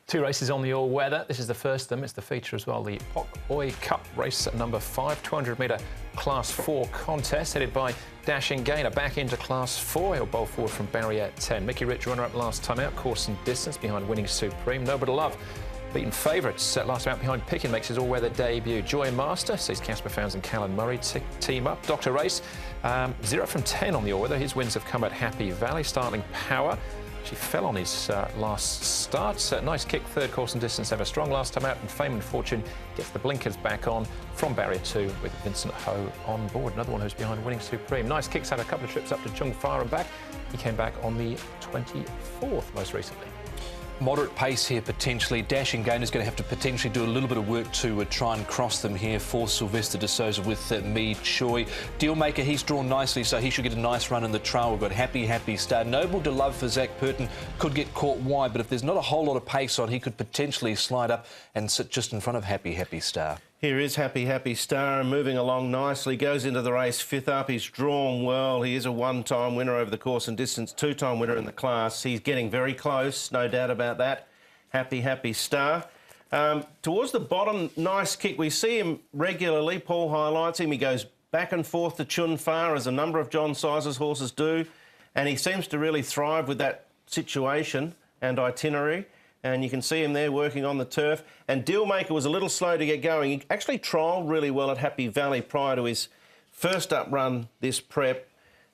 Two races on the all-weather. This is the first of them. It's the feature as well. The Pok Oi Cup race at number 5, 200-metre Class 4 contest, headed by Dashing Gainer back into Class 4. He'll bowl forward from barrier 10. Mickey Rich, runner-up last time out, course and distance behind Winning Supreme. Noble to Love, beaten favourites. Last time out behind Pickin, makes his all-weather debut. Joy Master sees Casper Fownes and Callan Murray team up. Dr. Race, 0 from 10 on the all-weather. His wins have come at Happy Valley. Startling Power. She fell on his last start. Nice kick, third course and distance ever strong last time out. And Fame and Fortune gets the blinkers back on from barrier 2 with Vincent Ho on board. Another one who's behind Winning Supreme. Nice kicks, had a couple of trips up to Chung Far and back. He came back on the 24th most recently. Moderate pace here potentially. Dashing Gainer is going to have to potentially do a little bit of work to try and cross them here for Sylvester de Souza with Me Choi. Dealmaker, he's drawn nicely, so he should get a nice run in the trail. We've got Happy Star. Noble to Love for Zach Purton could get caught wide, but if there's not a whole lot of pace on, he could potentially slide up and sit just in front of Happy Star. Here is Happy Star, moving along nicely, goes into the race, 5th up, he's drawn well. He is a one-time winner over the course and distance, 2-time winner in the class. He's getting very close, no doubt about that. Happy Star. Towards the bottom, nice kick. We see him regularly, Paul highlights him. He goes back and forth to Chun Far, as a number of John Sizer's horses do, and he seems to really thrive with that situation and itinerary. And you can see him there working on the turf. And Dealmaker was a little slow to get going. He actually trialled really well at Happy Valley prior to his first up run this prep.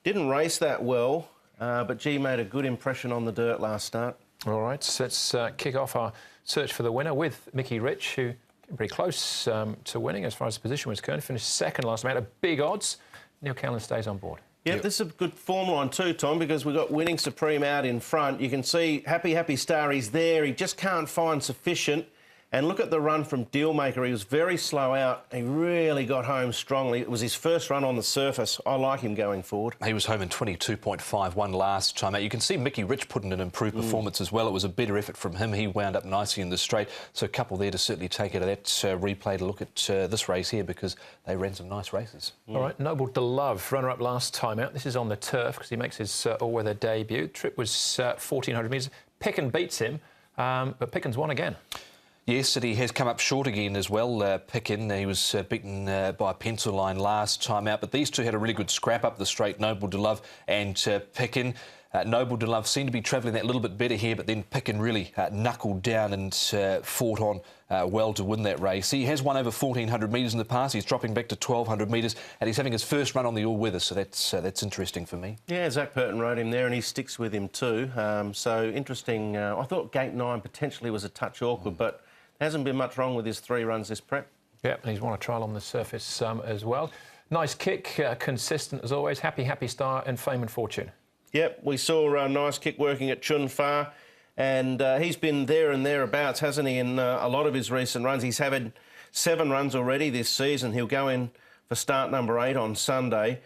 Didn't race that well, but gee, made a good impression on the dirt last start. All right, so let's kick off our search for the winner with Mickey Rich, who came pretty close to winning as far as the position was concerned. Finished second last night at big odds. Neil Callan stays on board. Yep, this is a good form line too, Tom, because we've got Winning Supreme out in front. You can see Happy Star, he's there. He just can't find sufficient. And look at the run from Dealmaker. He was very slow out. He really got home strongly. It was his first run on the surface. I like him going forward. He was home in 22.51 last time out. You can see Mickey Rich put in an improved performance as well. It was a better effort from him. He wound up nicely in the straight. So a couple there to certainly take out of that replay to look at this race here, because they ran some nice races. All right, Noble to Love, runner-up last time out. This is on the turf because he makes his all-weather debut. Trip was 1,400 metres. Pickin beats him, but Pickin's won again. Yes, and he has come up short again as well, Pickin. He was beaten by a pencil line last time out, but these two had a really good scrap up the straight, Noble to Love and Pickin. Noble to Love seemed to be travelling that little bit better here, but then Pickin really knuckled down and fought on well to win that race. He has won over 1,400 metres in the past. He's dropping back to 1,200 metres, and he's having his first run on the all-weather, so that's interesting for me. Yeah, Zach Purton rode him there, and he sticks with him too. So interesting. I thought Gate 9 potentially was a touch awkward, but hasn't been much wrong with his 3 runs this prep. Yeah, and he's won a trial on the surface as well. Nice kick, consistent as always. Happy Star and Fame and Fortune. Yep, we saw a nice kick working at Chun Far, and he's been there and thereabouts, hasn't he, in a lot of his recent runs. He's had 7 runs already this season. He'll go in for start number 8 on Sunday.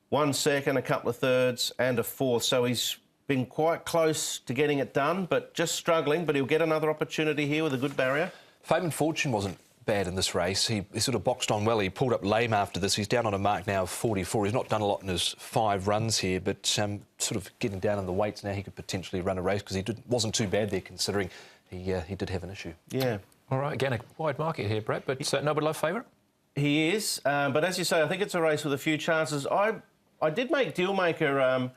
1 second, a couple of thirds and a 4th. So he's been quite close to getting it done, but just struggling. But he'll get another opportunity here with a good barrier. Fame and Fortune wasn't bad in this race. He sort of boxed on well. He pulled up lame after this. He's down on a mark now of 44. He's not done a lot in his 5 runs here, but sort of getting down in the weights now, he could potentially run a race, because he wasn't too bad there, considering he did have an issue. Yeah. All right, again, a wide market here, Brett, but Noble Love favourite? He is, but as you say, I think it's a race with a few chances. I did make Dealmaker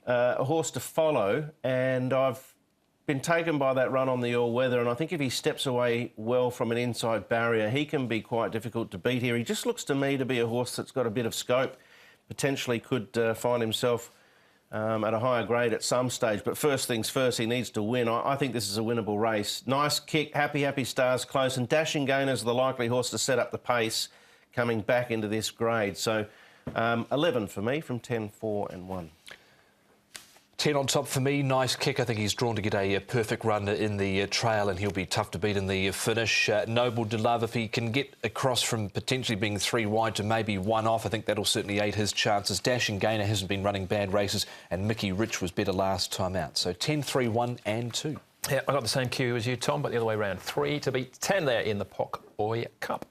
a horse to follow, and I've been taken by that run on the all-weather, and I think if he steps away well from an inside barrier, he can be quite difficult to beat here. He just looks to me to be a horse that's got a bit of scope, potentially could find himself at a higher grade at some stage, but first things first, he needs to win. I think this is a winnable race. Nice kick, Happy Star's close, and Dashing Gainer's the likely horse to set up the pace coming back into this grade. So 11 for me from 10, 4 and 1. 10 on top for me. Nice kick. I think he's drawn to get a perfect run in the trail, and he'll be tough to beat in the finish. Noble to Love, if he can get across from potentially being 3 wide to maybe 1 off, I think that'll certainly aid his chances. Dashing Gainer hasn't been running bad races, and Mickey Rich was better last time out. So 10, 3, 1 and 2. Yeah, I got the same cue as you, Tom, but the other way around. 3 to beat 10 there in the Pok Oi Cup.